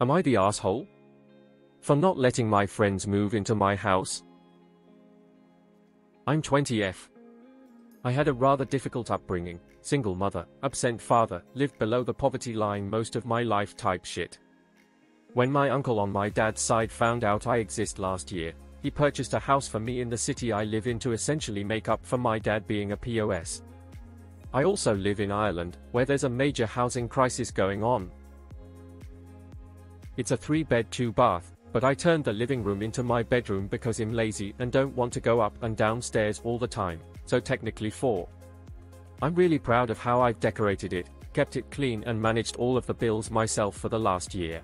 Am I the asshole? For not letting my friends move into my house? I'm 20F. I had a rather difficult upbringing, single mother, absent father, lived below the poverty line most of my life type shit. When my uncle on my dad's side found out I exist last year, he purchased a house for me in the city I live in to essentially make up for my dad being a POS. I also live in Ireland, where there's a major housing crisis going on. It's a 3-bed 2-bath, but I turned the living room into my bedroom because I'm lazy and don't want to go up and down stairs all the time, so technically 4. I'm really proud of how I've decorated it, kept it clean and managed all of the bills myself for the last year.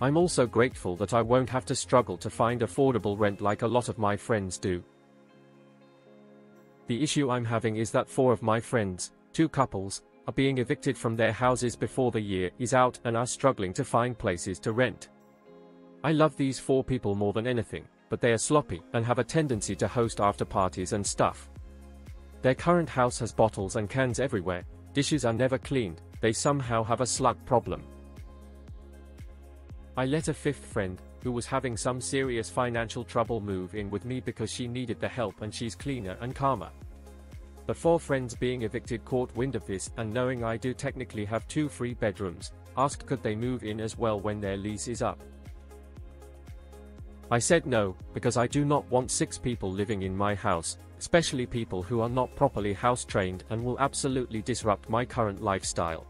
I'm also grateful that I won't have to struggle to find affordable rent like a lot of my friends do. The issue I'm having is that 4 of my friends, 2 couples, are being evicted from their houses before the year is out and are struggling to find places to rent. I love these 4 people more than anything, but they are sloppy and have a tendency to host after parties and stuff. Their current house has bottles and cans everywhere, dishes are never cleaned, they somehow have a slug problem. I let a 5th friend, who was having some serious financial trouble, move in with me because she needed the help and she's cleaner and calmer. The 4 friends being evicted caught wind of this and, knowing I do technically have 2 free bedrooms, asked could they move in as well when their lease is up. I said no, because I do not want 6 people living in my house, especially people who are not properly house trained and will absolutely disrupt my current lifestyle.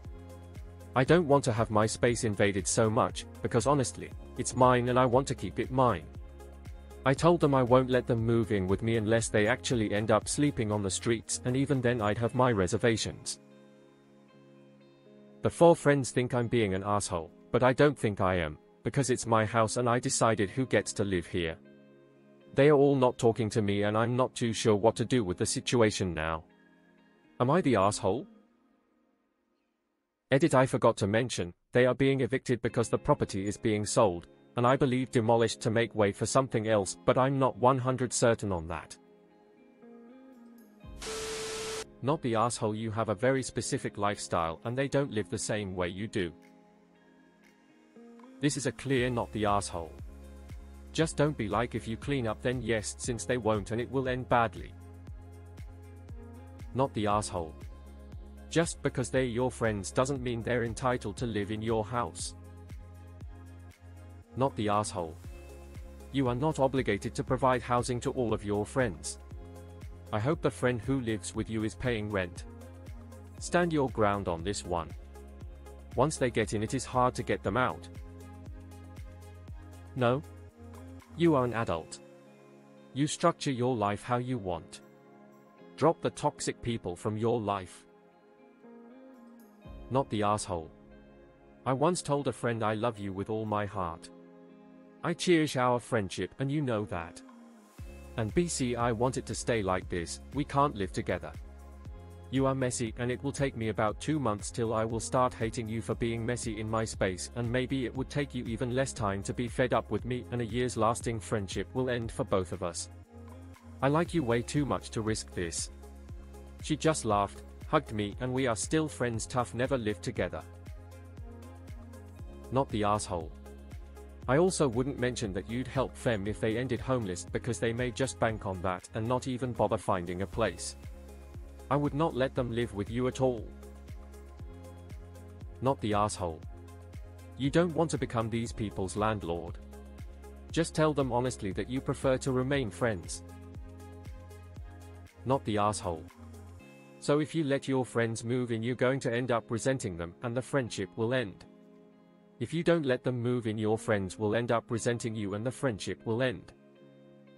I don't want to have my space invaded so much, because honestly, it's mine and I want to keep it mine. I told them I won't let them move in with me unless they actually end up sleeping on the streets, and even then I'd have my reservations. The 4 friends think I'm being an asshole, but I don't think I am, because it's my house and I decided who gets to live here. They are all not talking to me and I'm not too sure what to do with the situation now. Am I the asshole? Edit: I forgot to mention, they are being evicted because the property is being sold, and I believe demolished to make way for something else, but I'm not 100% certain on that. Not the asshole: you have a very specific lifestyle and they don't live the same way you do. This is a clear not the asshole. Just don't be like, if you clean up then yes, since they won't and it will end badly. Not the asshole. Just because they're your friends doesn't mean they're entitled to live in your house. Not the asshole. You are not obligated to provide housing to all of your friends. I hope the friend who lives with you is paying rent. Stand your ground on this one. Once they get in, it is hard to get them out. No. You are an adult. You structure your life how you want. Drop the toxic people from your life. Not the asshole. I once told a friend I love you with all my heart. I cherish our friendship and you know that. And BC, I want it to stay like this, we can't live together. You are messy and it will take me about 2 months till I will start hating you for being messy in my space, and maybe it would take you even less time to be fed up with me, and a year's lasting friendship will end for both of us. I like you way too much to risk this. She just laughed, hugged me, and we are still friends. Tough, never lived together. Not the asshole. I also wouldn't mention that you'd help them if they ended homeless, because they may just bank on that and not even bother finding a place. I would not let them live with you at all. Not the asshole. You don't want to become these people's landlord. Just tell them honestly that you prefer to remain friends. Not the asshole. So if you let your friends move in, you're going to end up resenting them and the friendship will end. If you don't let them move in, your friends will end up resenting you and the friendship will end.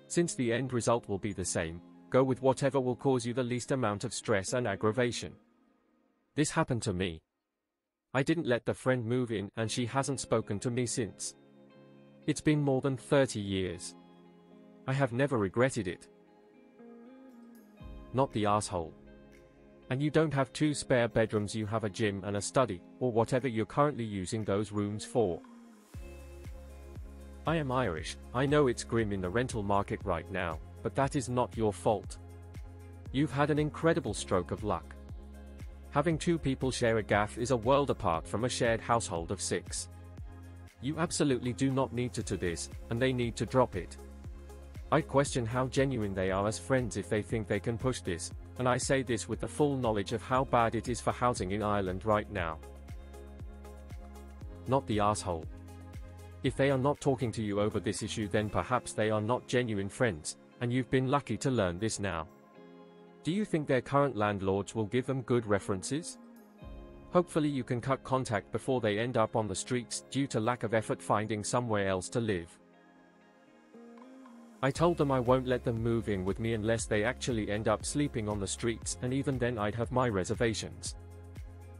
Since the end result will be the same, go with whatever will cause you the least amount of stress and aggravation. This happened to me. I didn't let the friend move in and she hasn't spoken to me since. It's been more than 30 years. I have never regretted it. Not the asshole. And you don't have 2 spare bedrooms, you have a gym and a study, or whatever you're currently using those rooms for. I am Irish, I know it's grim in the rental market right now, but that is not your fault. You've had an incredible stroke of luck. Having 2 people share a gaff is a world apart from a shared household of 6. You absolutely do not need to this, and they need to drop it. I question how genuine they are as friends if they think they can push this, and I say this with the full knowledge of how bad it is for housing in Ireland right now. Not the asshole. If they are not talking to you over this issue, then perhaps they are not genuine friends, and you've been lucky to learn this now. Do you think their current landlords will give them good references? Hopefully you can cut contact before they end up on the streets due to lack of effort finding somewhere else to live. I told them I won't let them move in with me unless they actually end up sleeping on the streets, and even then I'd have my reservations.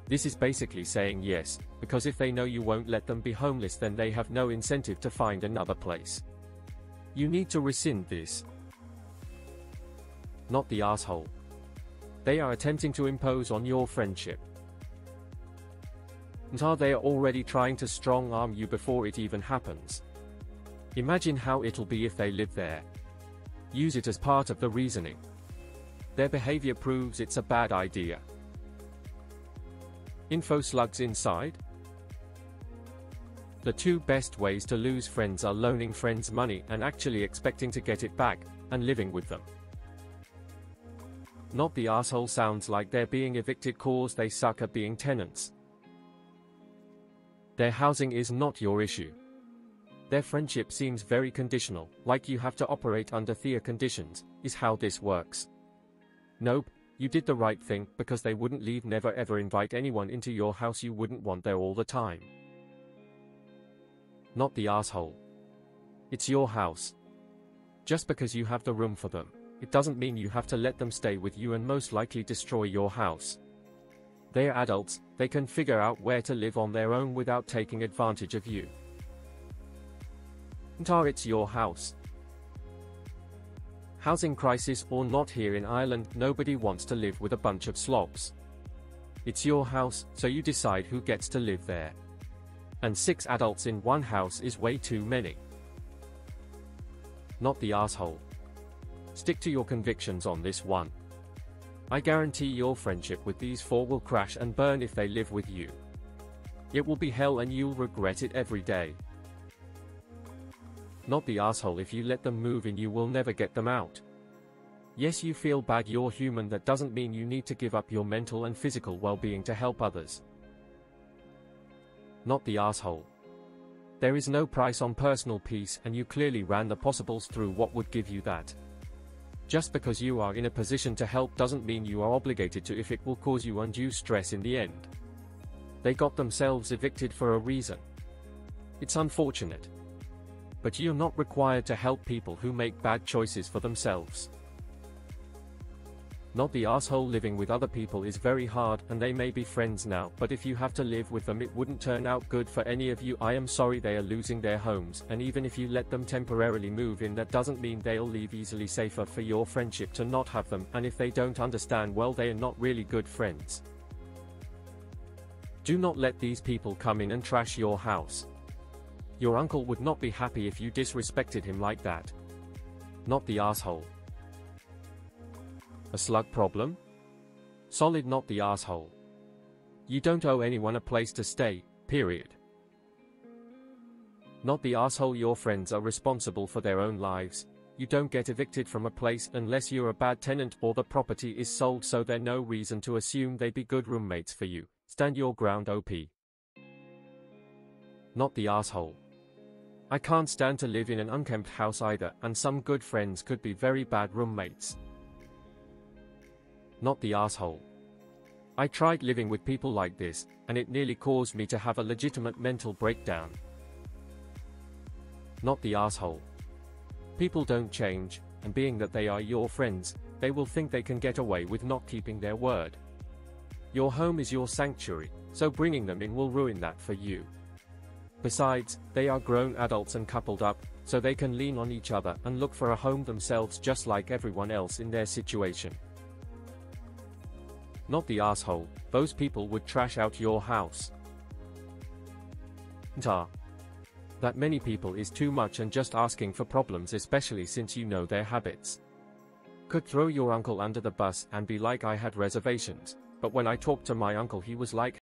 This is basically saying yes, because if they know you won't let them be homeless, then they have no incentive to find another place. You need to rescind this. Not the asshole. They are attempting to impose on your friendship. And are they already trying to strong-arm you before it even happens? Imagine how it'll be if they live there. Use it as part of the reasoning. Their behavior proves it's a bad idea. Info slugs inside? The two best ways to lose friends are loaning friends money and actually expecting to get it back, and living with them. Not the asshole sounds like they're being evicted cause they suck at being tenants. Their housing is not your issue. Their friendship seems very conditional, like you have to operate under their conditions, is how this works. Nope, you did the right thing, because they wouldn't leave, never ever invite anyone into your house you wouldn't want there all the time. Not the asshole. It's your house. Just because you have the room for them, it doesn't mean you have to let them stay with you and most likely destroy your house. They're adults, they can figure out where to live on their own without taking advantage of you. And it's your house. Housing crisis or not, here in Ireland nobody wants to live with a bunch of slobs. It's your house, so you decide who gets to live there. And 6 adults in one house is way too many. Not the asshole. Stick to your convictions on this one. I guarantee your friendship with these 4 will crash and burn if they live with you. It will be hell and you'll regret it every day. Not the asshole. If you let them move in, you will never get them out. Yes, you feel bad, you're human, that doesn't mean you need to give up your mental and physical well-being to help others. Not the asshole. There is no price on personal peace, and you clearly ran the possibles through what would give you that. Just because you are in a position to help doesn't mean you are obligated to if it will cause you undue stress in the end. They got themselves evicted for a reason. It's unfortunate. But you're not required to help people who make bad choices for themselves. Not the asshole. Living with other people is very hard, and they may be friends now, but if you have to live with them it wouldn't turn out good for any of you. I am sorry they are losing their homes, and even if you let them temporarily move in, that doesn't mean they'll leave easily. Safer for your friendship to not have them, and if they don't understand, well, they are not really good friends. Do not let these people come in and trash your house. Your uncle would not be happy if you disrespected him like that. Not the asshole. A slug problem? Solid. Not the asshole. You don't owe anyone a place to stay, period. Not the asshole. Your friends are responsible for their own lives. You don't get evicted from a place unless you're a bad tenant or the property is sold, so there's no reason to assume they'd be good roommates for you. Stand your ground, OP. Not the asshole. I can't stand to live in an unkempt house either, and some good friends could be very bad roommates. Not the asshole. I tried living with people like this, and it nearly caused me to have a legitimate mental breakdown. Not the asshole. People don't change, and being that they are your friends, they will think they can get away with not keeping their word. Your home is your sanctuary, so bringing them in will ruin that for you. Besides, they are grown adults and coupled up, so they can lean on each other and look for a home themselves just like everyone else in their situation. Not the asshole. Those people would trash out your house. That many people is too much and just asking for problems, especially since you know their habits. Could throw your uncle under the bus and be like, I had reservations, but when I talked to my uncle he was like,